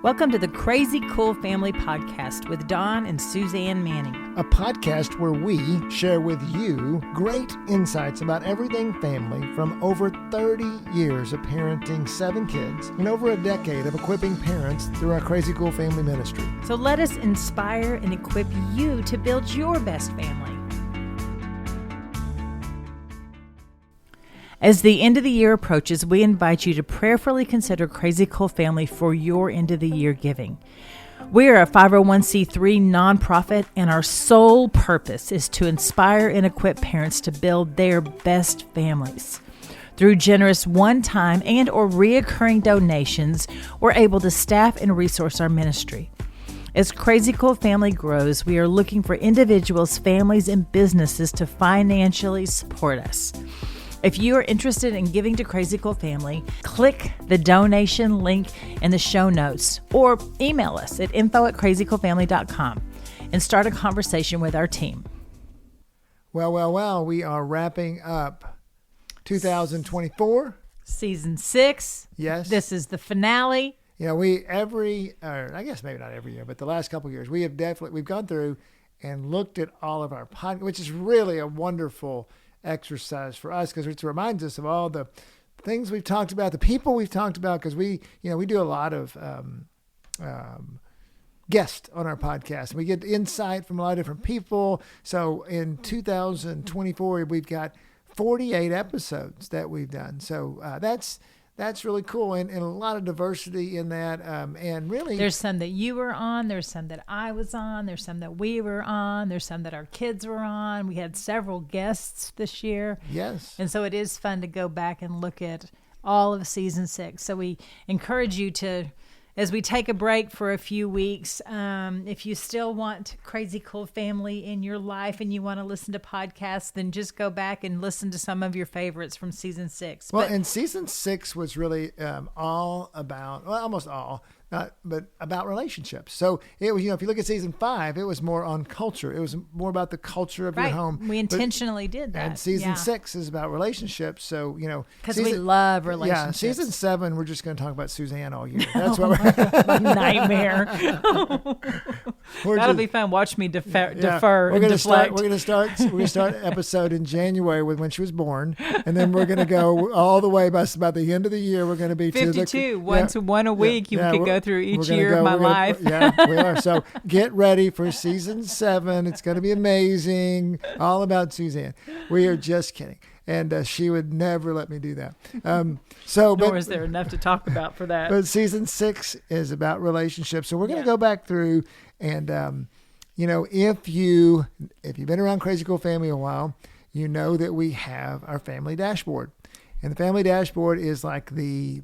Welcome to the Crazy Cool Family Podcast with Don and Suzanne Manning. A podcast where we share with you great insights about everything family from over 30 years of parenting 7 kids and over a decade of equipping parents through our Crazy Cool Family ministry. So let us inspire and equip you to build your best family. As the end of the year approaches, we invite you to prayerfully consider Crazy Cool Family for your end of the year giving. We are a 501c3 nonprofit, and our sole purpose is to inspire and equip parents to build their best families. Through generous one-time and or reoccurring donations, we're able to staff and resource our ministry. As Crazy Cool Family grows, we are looking for individuals, families, and businesses to financially support us. If you are interested in giving to Crazy Cool Family, click the donation link in the show notes or email us at info@crazycoolfamily.com and start a conversation with our team. Well, we are wrapping up 2024. Season 6. Yes. This is the finale. You know, I guess maybe not every year, but the last couple of years, we've gone through and looked at all of our podcasts, which is really a wonderful exercise for us because it reminds us of all the things we've talked about, the people we've talked about, because we do a lot of guests on our podcast. We get insight from a lot of different people. So in 2024, we've got 48 episodes that we've done. So that's really cool, and a lot of diversity in that. And really, there's some that you were on, there's some that I was on, there's some that we were on, there's some that our kids were on. We had several guests this year. Yes. And so it is fun to go back and look at all of season 6. So we encourage you to, as we take a break for a few weeks, if you still want Crazy Cool Family in your life and you want to listen to podcasts, then just go back and listen to some of your favorites from season 6. And season 6 was really all about, well, almost all, but about relationships. So it was, if you look at season 5, it was more on culture. It was more about the culture of your home. We intentionally did that. And season 6 is about relationships. So, because we love relationships. Yeah, season 7, we're just going to talk about Suzanne all year. That's what my nightmare. That'll be fun. Watch me defer. We're going to start episode in January with when she was born, and then we're going to go all the way by the end of the year. We're going to be 52. One a week. You could go through each year of my life. Yeah, we are. So get ready for season 7. It's going to be amazing. All about Suzanne. We are just kidding. And she would never let me do that. Nor is there enough to talk about for that. But season 6 is about relationships. So we're going to go back through and, if you've been around Crazy Cool Family a while, you know that we have our family dashboard. And the family dashboard is like the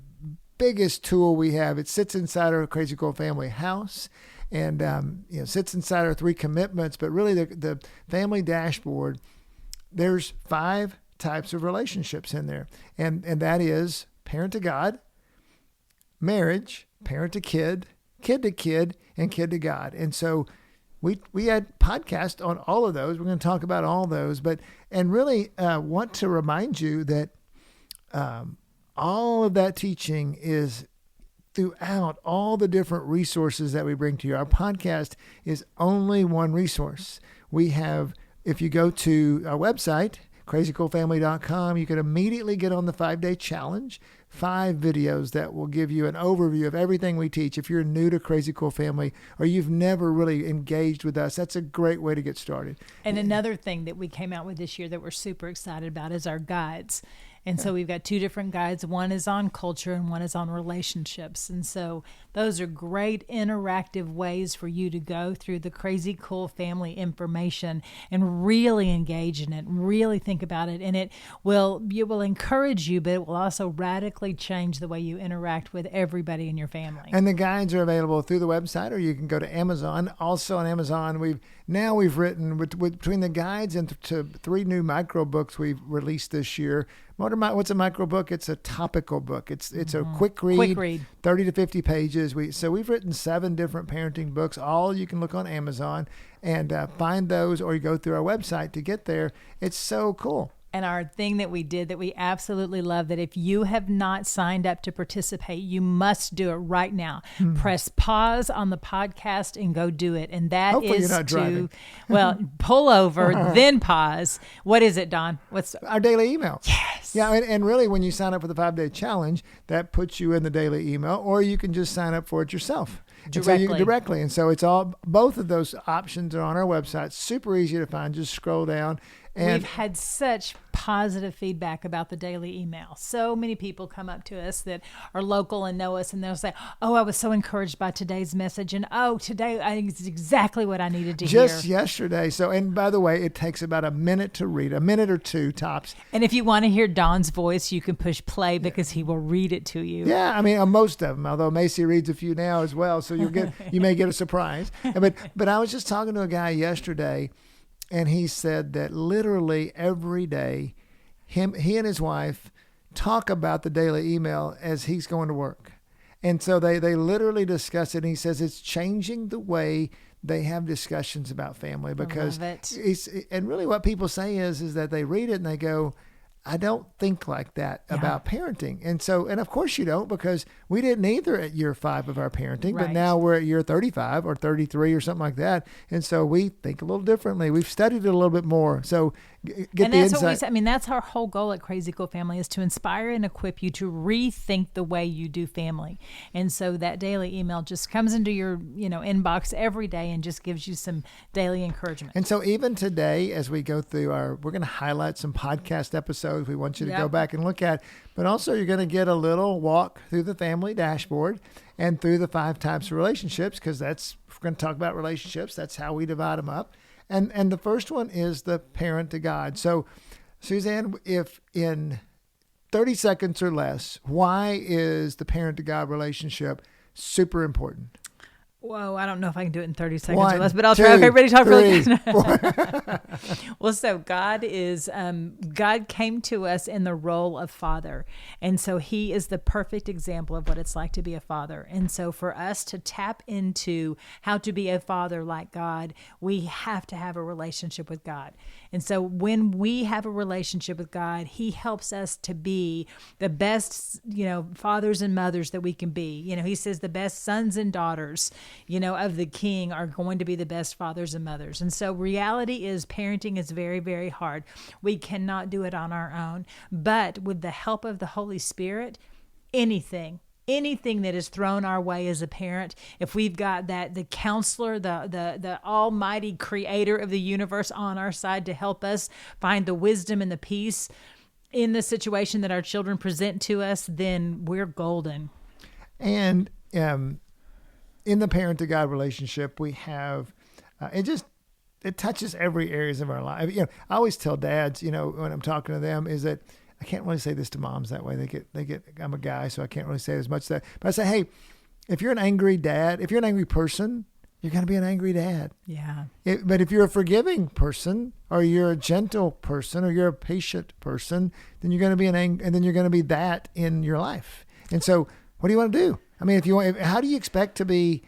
biggest tool we have. It sits inside our Crazy Cool Family house and, sits inside our 3 commitments. But really the family dashboard, there's 5 types of relationships in there. And that is parent to God, marriage, parent to kid to kid, and kid to God. And so we had podcasts on all of those. We're going to talk about all those, and really want to remind you that all of that teaching is throughout all the different resources that we bring to you. Our podcast is only one resource. We have, if you go to our website, crazycoolfamily.com, you can immediately get on the 5-day challenge, 5 videos that will give you an overview of everything we teach. If you're new to Crazy Cool Family or you've never really engaged with us, that's a great way to get started. And another thing that we came out with this year that we're super excited about is our guides. And so we've got 2 different guides. One is on culture and one is on relationships. And so those are great interactive ways for you to go through the Crazy Cool Family information and really engage in it, really think about it. And it will encourage you, but it will also radically change the way you interact with everybody in your family. And the guides are available through the website, or you can go to Amazon. Also on Amazon, we've written between the guides and to 3 new micro books we've released this year. What's a micro book? It's a topical book. It's a quick read, 30 to 50 pages. We've written 7 different parenting books. All you can look on Amazon and find those, or you go through our website to get there. It's so cool. And our thing that we did that we absolutely love, that if you have not signed up to participate, you must do it right now. Press pause on the podcast and go do it. And that Hopefully is you're not driving. pull over, then pause. What is it, Don? What's our daily email? Yes. Yeah, and really when you sign up for the 5-day challenge, that puts you in the daily email, or you can just sign up for it yourself. Directly. And so it's both of those options are on our website. Super easy to find. Just scroll down. And we've had such positive feedback about the daily email. So many people come up to us that are local and know us, and they'll say, "Oh, I was so encouraged by today's message," and "Oh, today I think it's exactly what I needed to hear." Just yesterday. So, and by the way, it takes about a minute to read, a minute or two tops. And if you want to hear Don's voice, you can push play because he will read it to you. Yeah, I mean, most of them. Although Macy reads a few now as well, so you may get a surprise. But I was just talking to a guy yesterday. And he said that literally every day, he and his wife talk about the daily email as he's going to work. And so they literally discuss it. And he says it's changing the way they have discussions about family, because and really what people say is that they read it and they go, I don't think like that about parenting. And so, and of course you don't, because we didn't either at year 5 of our parenting, but now we're at year 35 or 33 or something like that. And so we think a little differently. We've studied it a little bit more. So get the insight. That's our whole goal at Crazy Cool Family, is to inspire and equip you to rethink the way you do family. And so that daily email just comes into your, inbox every day and just gives you some daily encouragement. And so even today, as we go through we're going to highlight some podcast episodes we want you to go back and look at, but also you're going to get a little walk through the family dashboard and through the 5 types of relationships, because we're going to talk about relationships. That's how we divide them up. And the first one is the parent to God. So Suzanne, if in 30 seconds or less, why is the parent to God relationship super important? Whoa, I don't know if I can do it in 30 seconds or less, but I'll try. Okay, ready to talk really fast. Well, so God came to us in the role of father. And so he is the perfect example of what it's like to be a father. And so for us to tap into how to be a father like God, we have to have a relationship with God. And so when we have a relationship with God, he helps us to be the best, fathers and mothers that we can be. He says the best sons and daughters, of the king are going to be the best fathers and mothers. And so reality is parenting is very, very hard. We cannot do it on our own. But with the help of the Holy Spirit, anything that is thrown our way as a parent, if we've got the counselor, the almighty creator of the universe on our side to help us find the wisdom and the peace in the situation that our children present to us, then we're golden. And in the parent to God relationship, we have, it touches every areas of our life. I always tell dads, when I'm talking to them, is that I can't really say this to moms that way. They get, I'm a guy, so I can't really say as much that, but I say, hey, if you're an angry dad, if you're an angry person, you're going to be an angry dad. Yeah. But if you're a forgiving person, or you're a gentle person, or you're a patient person, then you're going to be and then you're going to be that in your life. And so what do you want to do? I mean, how do you expect to be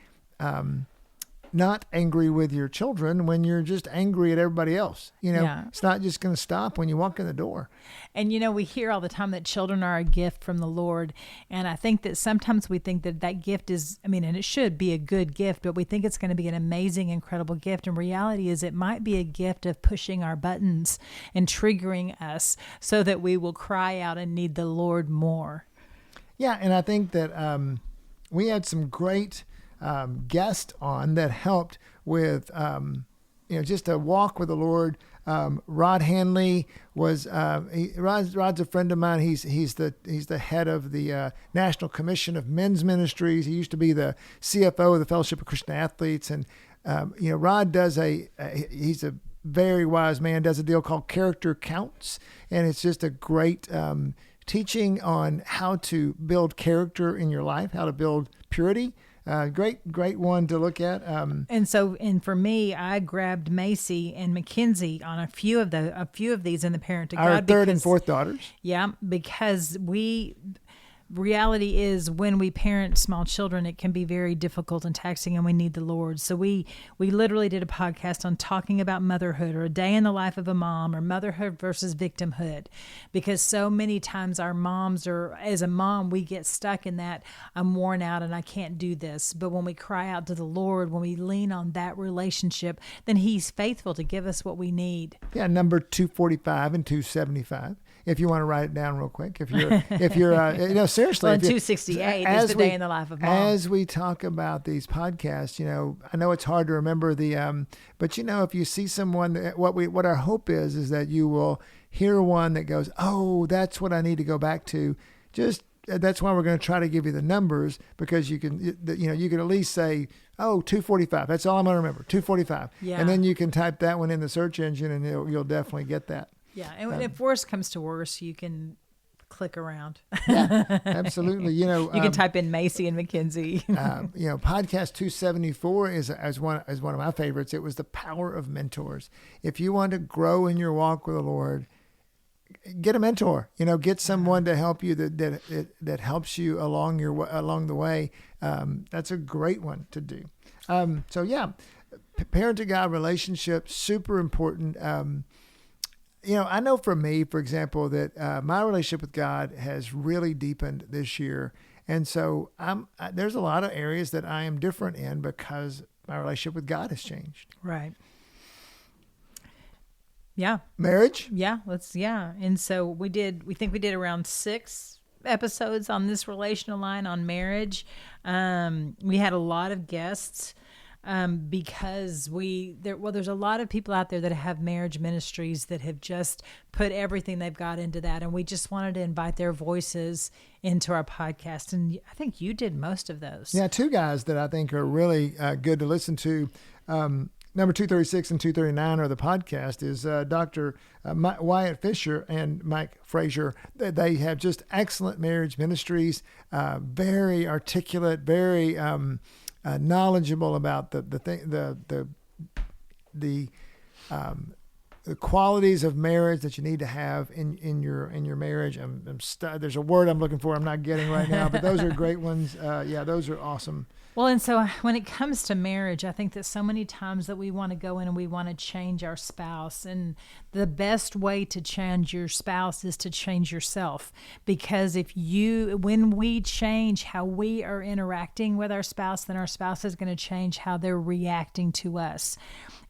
not angry with your children when you're just angry at everybody else? It's not just going to stop when you walk in the door. And, we hear all the time that children are a gift from the Lord. And I think that sometimes we think that gift is, and it should be a good gift, but we think it's going to be an amazing, incredible gift. And reality is it might be a gift of pushing our buttons and triggering us so that we will cry out and need the Lord more. Yeah. And I think that, we had some great guests on that helped with, just a walk with the Lord. Rod Hanley was Rod's a friend of mine. He's the head of the National Commission of Men's Ministries. He used to be the CFO of the Fellowship of Christian Athletes, and Rod does he's a very wise man. Does a deal called Character Counts, and it's just a great teaching on how to build character in your life, how to build purity. Great one to look at. And for me, I grabbed Macy and Mackenzie on a few of these in the Parent to God. Our third and fourth daughters. Yeah, because reality is when we parent small children, it can be very difficult and taxing, and we need the Lord. So we literally did a podcast on talking about motherhood, or a day in the life of a mom, or motherhood versus victimhood, because so many times our moms, or as a mom, we get stuck in that I'm worn out and I can't do this. But when we cry out to the Lord, when we lean on that relationship, then He's faithful to give us what we need. Yeah, number 245 and 275. If you want to write it down real quick, if you're seriously. Well, 268 is the day in the life of mom. As we talk about these podcasts, I know it's hard to remember but if you see someone, what our hope is that you will hear one that goes, oh, that's what I need to go back to. That's why we're going to try to give you the numbers, because you can at least say, oh, 245. That's all I'm going to remember, 245. Yeah. And then you can type that one in the search engine, and you'll definitely get that. Yeah, and if worse comes to worse, you can click around. Yeah, absolutely. You can type in Macy and McKenzie. Podcast 274 is one of my favorites. It was the power of mentors. If you want to grow in your walk with the Lord, get a mentor. Get someone to help you that helps you along the way. That's a great one to do. Parent to God relationship, super important. I know for me, for example, that my relationship with God has really deepened this year. And so there's a lot of areas that I am different in because my relationship with God has changed. Right. Yeah. Marriage? Yeah. And so we think we did around 6 episodes on this relational line on marriage. We had a lot of guests. Because there's a lot of people out there that have marriage ministries that have just put everything they've got into that. And we just wanted to invite their voices into our podcast. And I think you did most of those. Yeah. 2 guys that I think are really good to listen to. Number 236 and 239 are the podcast is Dr. Wyatt Fisher and Mike Frazier. They have just excellent marriage ministries, very articulate, very knowledgeable about the qualities of marriage that you need to have in your marriage. There's a word I'm looking for, I'm not getting right now, but those are great ones. Those are awesome. Well, and so when it comes to marriage, I think that so many times that we want to go in and we want to change our spouse. And the best way to change your spouse is to change yourself. Because when we change how we are interacting with our spouse, then our spouse is going to change how they're reacting to us.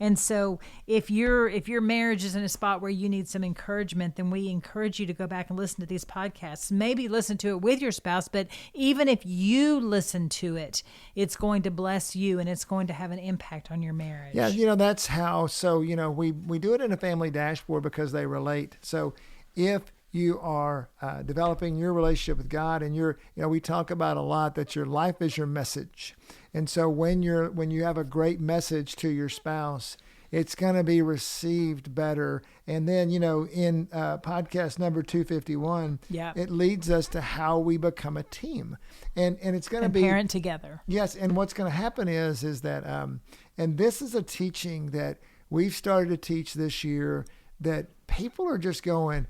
And so if your marriage is in a spot where you need some encouragement, then we encourage you to go back and listen to these podcasts. Maybe listen to it with your spouse, but even if you listen to it, it's going to bless you and it's going to have an impact on your marriage. Yeah, that's how. So, we do it in a family dashboard because they relate. So if you are developing your relationship with God, and we talk about a lot that your life is your message. And so when you have a great message to your spouse, it's going to be received better. And then, in podcast number 251, it leads us to how we become a team. And it's going to be parent together. Yes. And what's going to happen is that, and this is a teaching that we've started to teach this year, that people are just going,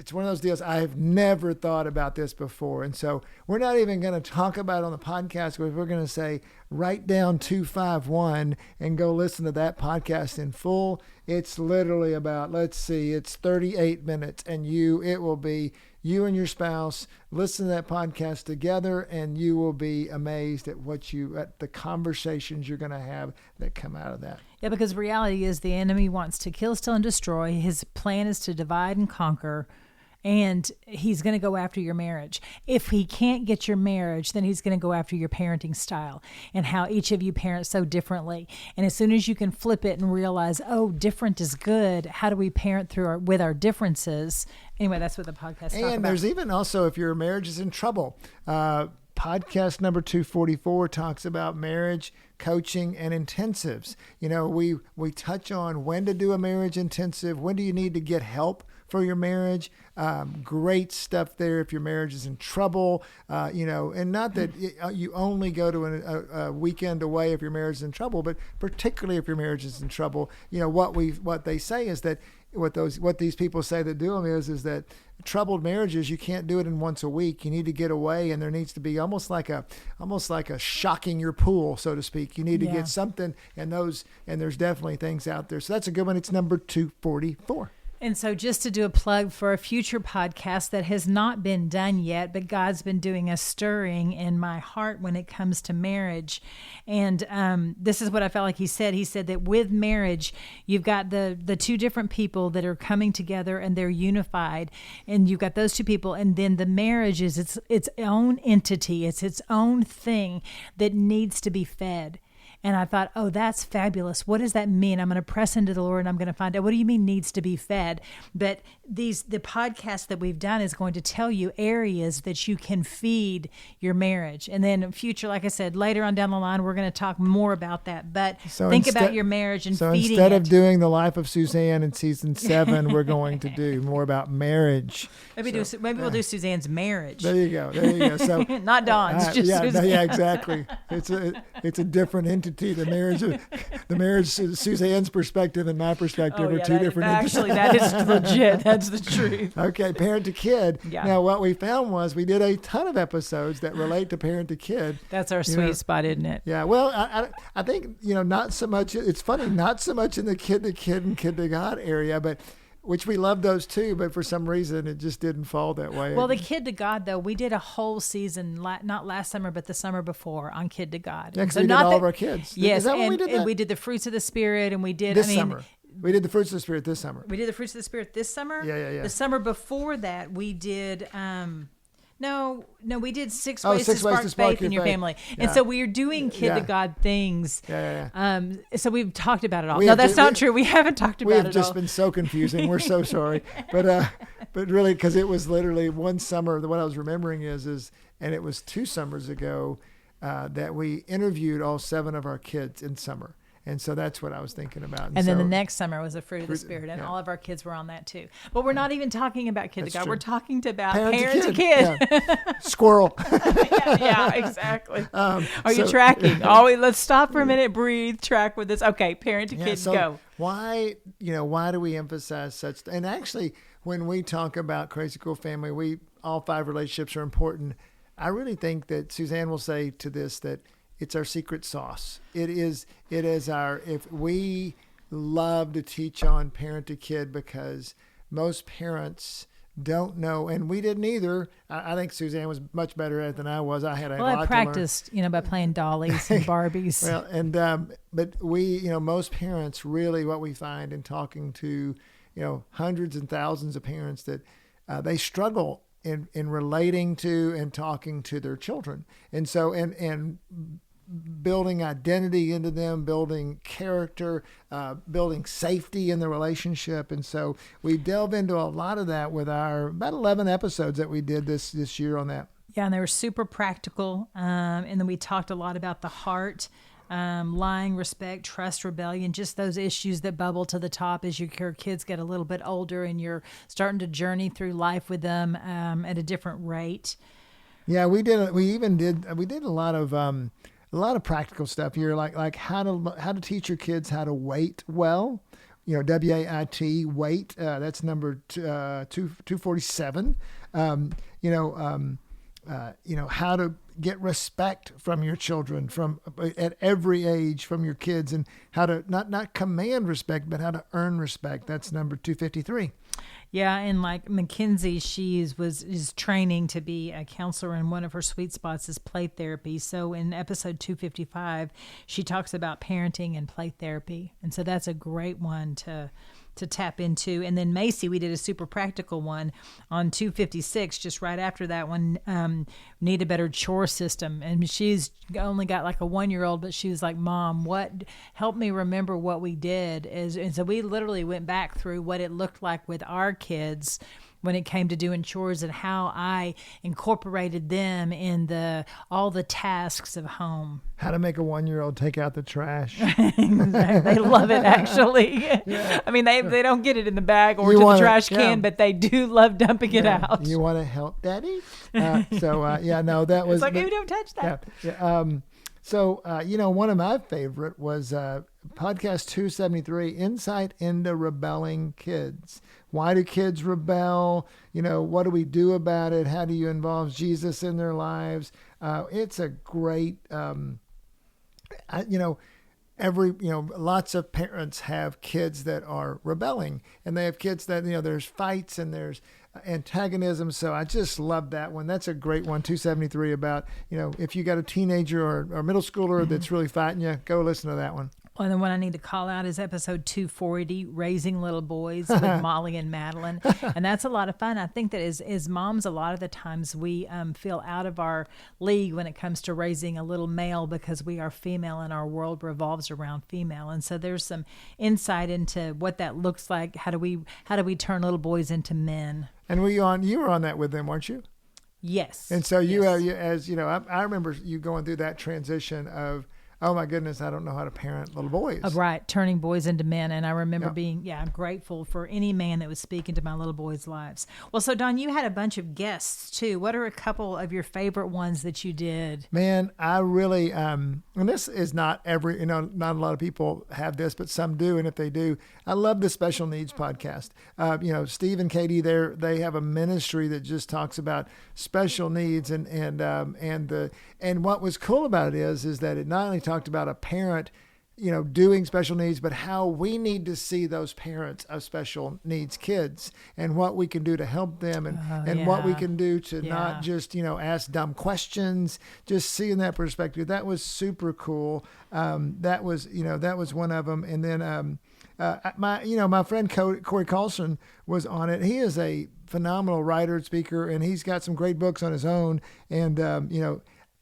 it's one of those deals, I have never thought about this before. And so we're not even going to talk about it on the podcast, but we're going to say, write down 251 and go listen to that podcast in full. It's literally about, it's 38 minutes, and it will be you and your spouse listen to that podcast together, and you will be amazed at at the conversations you're going to have that come out of that. Yeah, because reality is the enemy wants to kill, steal, and destroy. His plan is to divide and conquer. And he's going to go after your marriage. If he can't get your marriage, then he's going to go after your parenting style and how each of you parent so differently. And as soon as you can flip it and realize, oh, different is good, how do we parent with our differences? Anyway, that's what the podcast talks about. And there's even also, if your marriage is in trouble, podcast number 244 talks about marriage coaching and intensives. We touch on when to do a marriage intensive, when do you need to get help for your marriage. Great stuff there if your marriage is in trouble, and not that you only go to a weekend away if your marriage is in trouble, but particularly if your marriage is in trouble, what they say is that what these people say that do them is that troubled marriages, you can't do it in once a week. You need to get away, and there needs to be almost like a shocking your pool, so to speak. You need to get something, and there's definitely things out there. So that's a good one. It's number 244. And so just to do a plug for a future podcast that has not been done yet, but God's been doing a stirring in my heart when it comes to marriage. And this is what I felt like he said. He said that with marriage, you've got the two different people that are coming together and they're unified. And you've got those two people. And then the marriage is its own entity. It's its own thing that needs to be fed. And I thought, oh, that's fabulous. What does that mean? I'm going to press into the Lord and I'm going to find out, what do you mean needs to be fed? But the podcast that we've done is going to tell you areas that you can feed your marriage. And then in future, like I said, later on down the line, we're going to talk more about that. But think about your marriage and feeding it. So instead of doing the life of Suzanne in season 7, we're going to do more about marriage. Maybe we'll do Suzanne's marriage. There you go. So not Dawn's, just Suzanne. Yeah, exactly. It's a different entity. The marriage, Suzanne's perspective and my perspective are two different entities. Actually, that is legit. That's the truth. Okay, parent to kid. Yeah. Now, what we found was we did a ton of episodes that relate to parent to kid. That's our sweet spot, isn't it? Yeah. Well, I think, not so much. It's funny, not so much in the kid to kid and kid to God area, but which we love those too, but for some reason it just didn't fall that way. Well, the Kid to God, though, we did a whole season, not last summer, but the summer before, on Kid to God. Yeah, because we did all of our kids. Yes, is that when we did that? And we did the Fruits of the Spirit, and we did this summer. We did the Fruits of the Spirit this summer. We did the Fruits of the Spirit this summer? Yeah. The summer before that, we did... No, we did six ways to spark faith in your family. Yeah. And so we are doing Kid to God things. Yeah. So we've talked about it all. No, that's not true. We haven't talked about it all. We have just been so confusing. We're so sorry. But really, because it was literally one summer, what I was remembering is, and it was 2 summers ago that we interviewed all 7 of our kids in summer. And so that's what I was thinking about. And then the next summer was the Fruit of the Spirit, and all of our kids were on that too. But we're not even talking about Kid to God. True. We're talking about parent to kid. Yeah. Squirrel. yeah, exactly. Are you tracking? Let's stop for a minute, breathe, track with this. Okay, parent to kid, go. Why do we emphasize such? And actually, when we talk about Crazy Cool Family, all 5 relationships are important. I really think that Suzanne will say to this that it's our secret sauce. It is if we love to teach on parent to kid, because most parents don't know, and we didn't either. I think Suzanne was much better at it than I was. I had a lot to learn. I practiced, by playing dollies and Barbies. Well, and but we, most parents really, what we find in talking to, hundreds and thousands of parents, that they struggle in relating to and talking to their children, and so and building identity into them, building character, building safety in the relationship. And so we delve into a lot of that with our about 11 episodes that we did this year on that. Yeah, and they were super practical. And then we talked a lot about the heart, lying, respect, trust, rebellion, just those issues that bubble to the top as your kids get a little bit older and you're starting to journey through life with them at a different rate. Yeah, we did a lot of practical stuff here, like how to teach your kids how to wait well. WAIT, wait. That's number 247. How to get respect from your children at every age from your kids, and how to not command respect, but how to earn respect. That's number 253. Yeah, and like Mackenzie, she is training to be a counselor, and one of her sweet spots is play therapy. So in episode 255, she talks about parenting and play therapy, and so that's a great one to tap into. And then Macy, we did a super practical one on 256, just right after that one, need a better chore system. And she's only got like a 1-year-old, but she was like, Mom, help me remember what we did. And so we literally went back through what it looked like with our kids when it came to doing chores, and how I incorporated them in all the tasks of home. How to make a 1-year-old take out the trash. They love it, actually. Yeah. I mean, they don't get it in the bag or to the trash can, but they do love dumping it out. You want to help Daddy? That was... It's like, don't touch that. Yeah. So, one of my favorite was podcast 273, Insight into Rebelling Kids. Why do kids rebel? What do we do about it? How do you involve Jesus in their lives? It's a great, lots of parents have kids that are rebelling, and they have kids that, there's fights and there's antagonism. So I just love that one. That's a great one. 273 about, if you got a teenager or middle schooler that's really fighting you, go listen to that one. Well, the one I need to call out is episode 240, Raising Little Boys with Molly and Madeline. And that's a lot of fun. I think that as moms, a lot of the times we feel out of our league when it comes to raising a little male because we are female and our world revolves around female. And so there's some insight into what that looks like. How do we turn little boys into men? And you were on that with them, weren't you? Yes. And so I remember you going through that transition of, oh my goodness, I don't know how to parent little boys. Right, turning boys into men. And I remember being grateful for any man that was speaking to my little boys' lives. Well, so Don, you had a bunch of guests too. What are a couple of your favorite ones that you did? Man, I really, and this is not not a lot of people have this, but some do. And if they do, I love the Special Needs podcast. Steve and Katie, they have a ministry that just talks about special needs and what was cool about it is that it not only talked about a parent, doing special needs, but how we need to see those parents of special needs kids and what we can do to help them and what we can do to not just, ask dumb questions, just seeing that perspective. That was super cool. That was one of them. And then, my friend Corey Carlson was on it. He is a phenomenal writer and speaker, and he's got some great books on his own. And,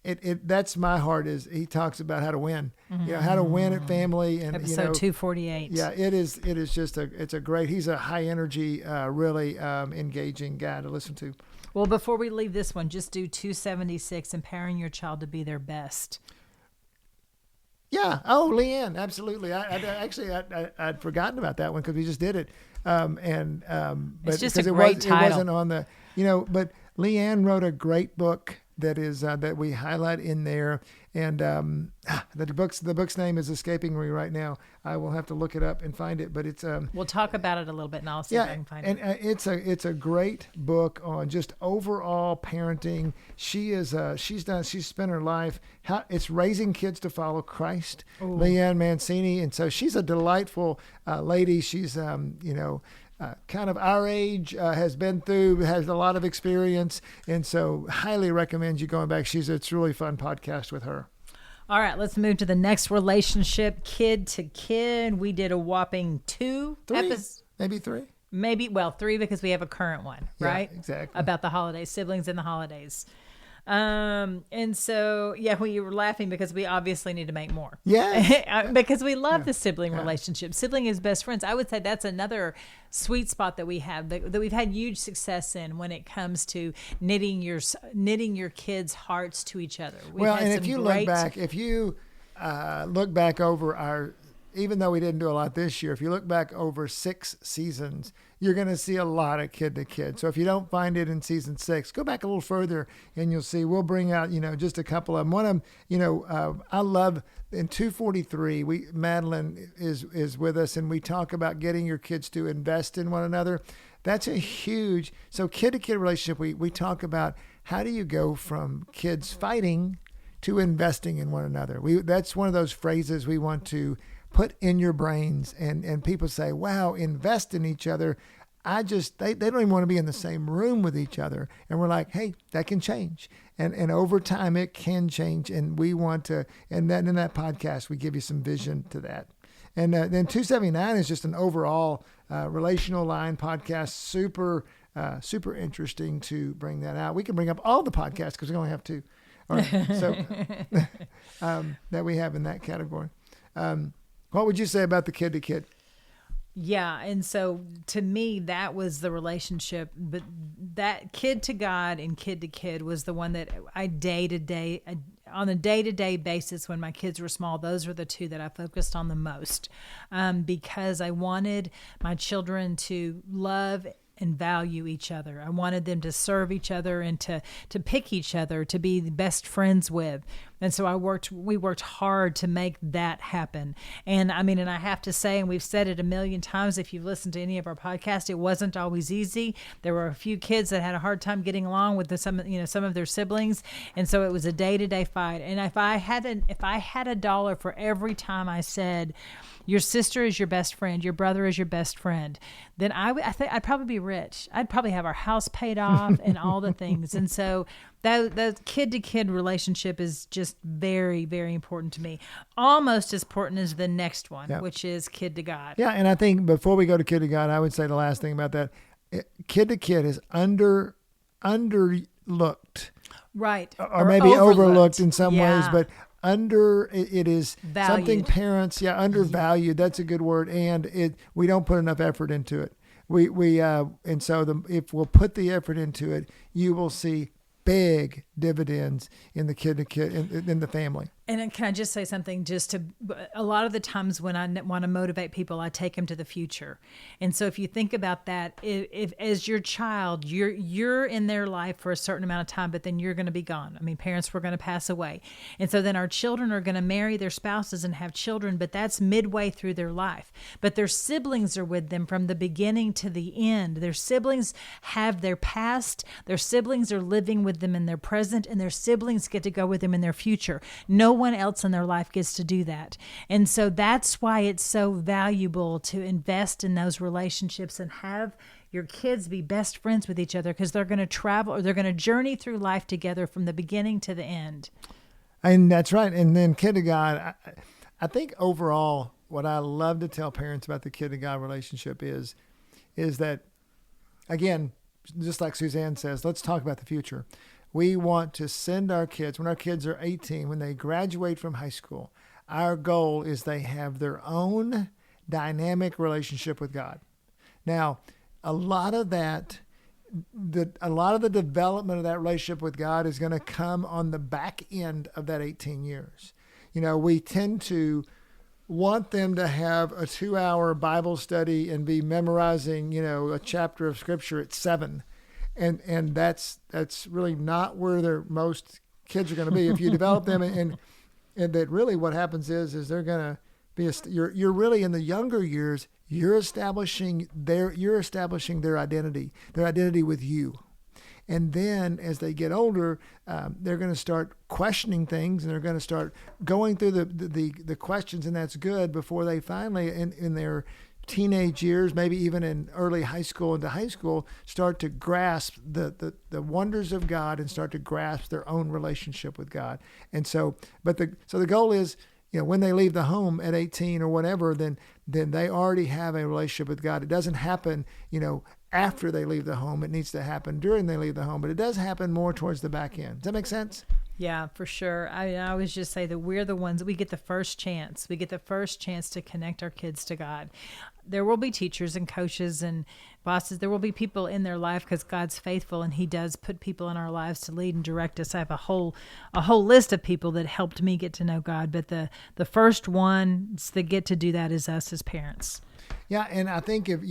that's my heart is he talks about how to win, how to win at family and episode 248. Yeah, it is just it's a great, he's a high energy, really engaging guy to listen to. Well, before we leave this one, just do 276, empowering your child to be their best. Yeah. Oh, Leanne. Absolutely. I'd forgotten about that one because we just did it. But it's just a great title. It wasn't on the, but Leanne wrote a great book that is that we highlight in there, and the book's name is escaping me right now. I will have to look it up and find it, but it's we'll talk about it a little bit, and I'll see if I can find it. And it's a great book on just overall parenting. She's spent her life it's raising kids to follow Christ. Ooh. Leanne Mancini, and so she's a delightful lady. She's kind of our age, has a lot of experience, and so highly recommend you going back. It's a really fun podcast with her. All right, let's move to the next relationship, kid to kid. We did a whopping 2 episodes. Maybe 3. 3 because we have a current one, right? Yeah, exactly. About the holidays, siblings in the holidays. And so, we were laughing because we obviously need to make more. Yeah. Because we love the sibling relationship. Sibling is best friends. I would say that's another sweet spot that we have that we've had huge success in when it comes to knitting your kids' hearts to each other. If you look back over even though we didn't do a lot this year, if you look back over 6 seasons, you're going to see a lot of kid to kid. So if you don't find it in season 6, go back a little further and you'll see we'll bring out, just a couple of them. One of them, I love in 243, Madeline is with us, and we talk about getting your kids to invest in one another. That's a huge, so kid to kid relationship. We talk about how do you go from kids fighting to investing in one another. That's one of those phrases we want to put in your brains, and people say, wow, invest in each other. They don't even want to be in the same room with each other. And we're like, hey, that can change. And over time it can change. And we want to, and then in that podcast, we give you some vision to that. And then 279 is just an overall relational line podcast. Super interesting to bring that out. We can bring up all the podcasts because we only have 2. That we have in that category. What would you say about the kid to kid? Yeah. And so to me, that was the relationship, but that kid to God and kid to kid was the one that I on a day-to-day basis when my kids were small, those were the 2 that I focused on the most, because I wanted my children to love and value each other. I wanted them to serve each other and to pick each other, to be the best friends with. And so we worked hard to make that happen. And I mean, and I have to say, and we've said it a million times, if you've listened to any of our podcasts, it wasn't always easy. There were a few kids that had a hard time getting along with some of their siblings. And so it was a day-to-day fight. And if I had a dollar for every time I said, your sister is your best friend, your brother is your best friend, then I think I'd probably be rich. I'd probably have our house paid off and all the things. And so that kid-to-kid relationship is just very, very important to me. Almost as important as the next one, which is kid to God. Yeah, and I think before we go to kid to God, I would say the last thing about that, kid to kid is underlooked. Right. Or maybe overlooked in some ways, but it is valued. Something parents, undervalued. That's a good word. And we don't put enough effort into it. If we'll put the effort into it, you will see big dividends in the kid to kid in the family. And can I just say something? A lot of the times when I want to motivate people, I take them to the future. And so if you think about that, if as your child, you're in their life for a certain amount of time, but then you're going to be gone. I mean, parents were going to pass away. And so then our children are going to marry their spouses and have children, but that's midway through their life. But their siblings are with them from the beginning to the end. Their siblings have their past. Their siblings are living with them in their present, and their siblings get to go with them in their future. No one else in their life gets to do that. And so that's why it's so valuable to invest in those relationships and have your kids be best friends with each other, because they're going to travel, or they're going to journey through life together from the beginning to the end. And that's right. And then kid to God, I think overall, what I love to tell parents about the kid to God relationship is that, again, just like Suzanne says, let's talk about the future. We want to send our kids, when our kids are 18, when they graduate from high school, our goal is they have their own dynamic relationship with God. Now, a lot of the development of that relationship with God is going to come on the back end of that 18 years. We tend to want them to have a 2-hour Bible study and be memorizing, a chapter of Scripture at 7. And that's really not where most kids are going to be. If you develop them, and that really what happens is they're going to be you're really in the younger years, you're establishing their identity with you. And then as they get older, they're going to start questioning things, and they're going to start going through the questions, and that's good, before they finally in their teenage years, maybe even in early high school into high school, start to grasp the wonders of God and start to grasp their own relationship with God. And so the goal is, when they leave the home at 18 or whatever, then they already have a relationship with God. It doesn't happen, after they leave the home. It needs to happen during they leave the home, but it does happen more towards the back end. Does that make sense? Yeah, for sure. I always just say that we're the ones, we get the first chance. We get the first chance to connect our kids to God. There will be teachers and coaches and bosses. There will be people in their life, because God's faithful and He does put people in our lives to lead and direct us. I have a whole list of people that helped me get to know God, but the first ones that get to do that is us as parents. Yeah, and I think if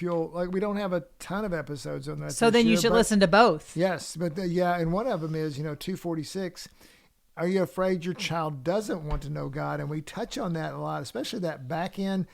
you'll, we don't have a ton of episodes on that. So then you should listen to both. Yes, but and one of them is 246. Are you afraid your child doesn't want to know God? And we touch on that a lot, especially that back end.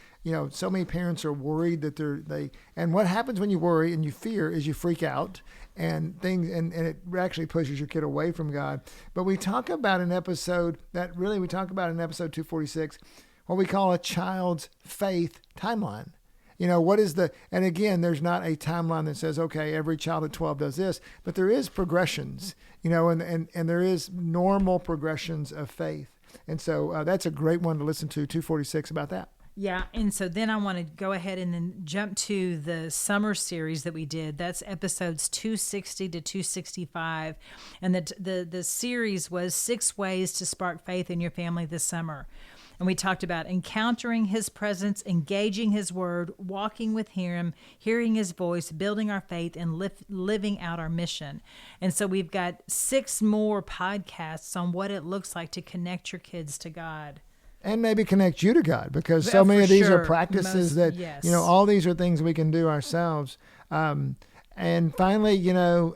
So many parents are worried that and what happens when you worry and you fear is you freak out and things, and it actually pushes your kid away from God. But we talk about in episode 246, what we call a child's faith timeline. And again, there's not a timeline that says, okay, every child at 12 does this, but there is progressions, and there is normal progressions of faith. And so that's a great one to listen to, 246, about that. Yeah, and so then I want to go ahead and then jump to the summer series that we did. That's episodes 260 to 265. And the series was 6 ways to spark faith in your family this summer. And we talked about encountering His presence, engaging His word, walking with Him, hearing His voice, building our faith, and living out our mission. And so we've got 6 more podcasts on what it looks like to connect your kids to God. And maybe connect you to God, because so many of these are practices that, yes. all these are things we can do ourselves. And finally,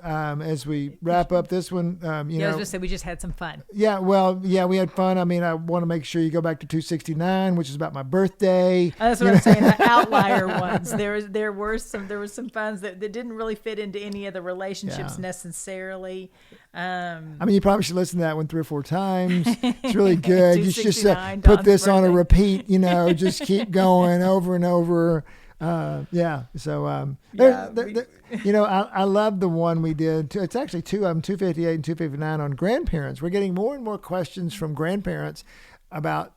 as we wrap up this one, I was going to say we just had some fun. Yeah, well, yeah, we had fun. I mean, I want to make sure you go back to 269, which is about my birthday. That's what I'm saying. The outlier ones. There were some funs that didn't really fit into any of the relationships necessarily. I mean, you probably should listen to that one 3 or 4 times. It's really good. You should just put this birthday. on a repeat. Just keep going over and over. So I love the one we did. It's actually 2 of them, 258 and 259 on grandparents. We're getting more and more questions from grandparents about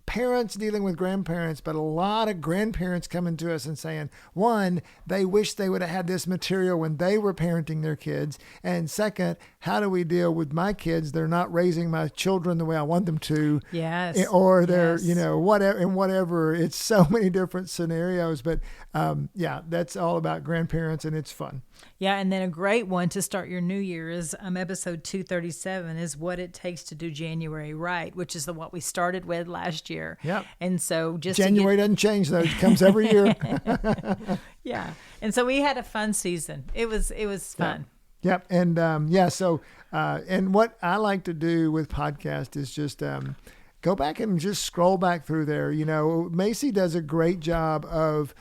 parents dealing with grandparents, but a lot of grandparents coming to us and saying, one, they wish they would have had this material when they were parenting their kids. And second, how do we deal with my kids? They're not raising my children the way I want them to. Yes. Or they're, whatever. It's so many different scenarios. But that's all about grandparents, and it's fun. Yeah, and then a great one to start your new year is episode 237 is What It Takes to Do January Right, which is what we started with last year. Yep. And so January doesn't change, though. It comes every year. Yeah. And so we had a fun season. It was fun. Yep. And and what I like to do with podcast is just go back and just scroll back through there. Macy does a great job of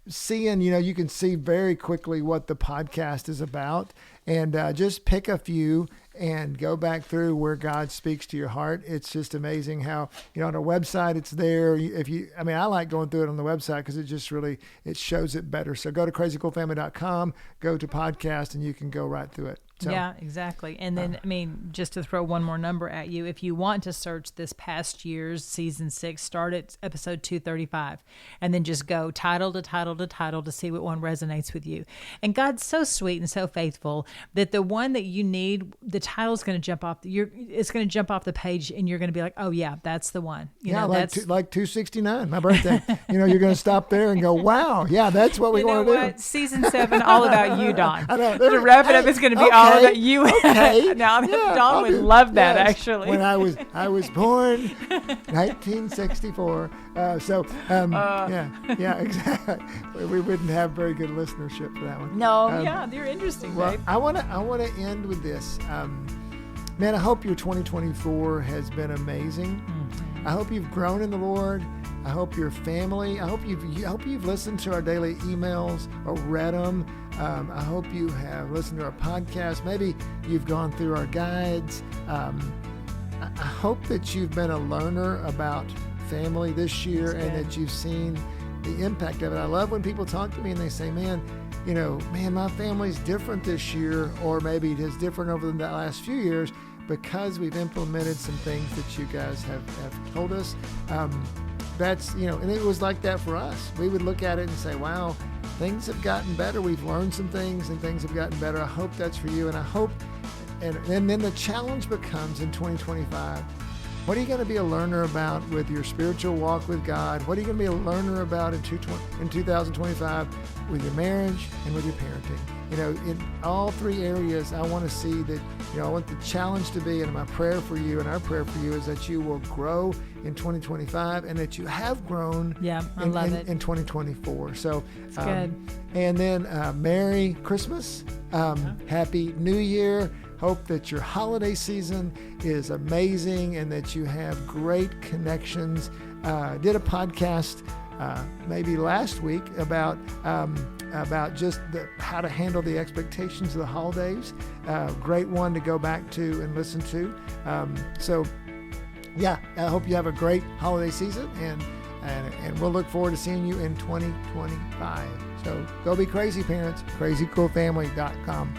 seeing, you can see very quickly what the podcast is about, and just pick a few and go back through where God speaks to your heart. It's just amazing how, on our website, it's there. I like going through it on the website because it just really, it shows it better. So go to crazycoolfamily.com, go to podcast, and you can go right through it. So, yeah, exactly. And then, just to throw one more number at you, if you want to search this past year's season 6, start at episode 235 and then just go title to title to title to see what one resonates with you. And God's so sweet and so faithful that the one that you need, the title's going to jump off. It's going to jump off the page, and you're going to be like, "Oh yeah, that's the one." Like 269, my birthday. You're going to stop there and go, "Wow, yeah, that's what we want to do." Season 7, all about you, Don. I know. To wrap it up, it's going to be all about you. Okay. Now, Don would love that, actually. When I was born, 1964. Yeah, exactly. We wouldn't have very good listenership for that one. No, they're interesting. Well, babe. I want to end with this. Man, I hope your 2024 has been amazing. Mm-hmm. I hope you've grown in the Lord. I hope your family. I hope you've listened to our daily emails or read them. I hope you have listened to our podcast. Maybe you've gone through our guides. I hope that you've been a learner about family this year and that you've seen the impact of it. I love when people talk to me and they say, man, my family's different this year, or maybe it is different over the last few years because we've implemented some things that you guys have told us. That's, and it was like that for us. We would look at it and say, wow, things have gotten better. We've learned some things and things have gotten better. I hope that's for you. And I hope, and then the challenge becomes in 2025, what are you going to be a learner about with your spiritual walk with God? What are you going to be a learner about in 2025 with your marriage and with your parenting? In all 3 areas, I want to see that, I want the challenge to be, and my prayer for you and our prayer for you is that you will grow in 2025 and that you have grown in 2024. So, it's good. And then Merry Christmas. Happy New Year. Hope that your holiday season is amazing and that you have great connections. Did a podcast maybe last week about just how to handle the expectations of the holidays. Great one to go back to and listen to. I hope you have a great holiday season, and we'll look forward to seeing you in 2025. So go be crazy, parents. crazycoolfamily.com.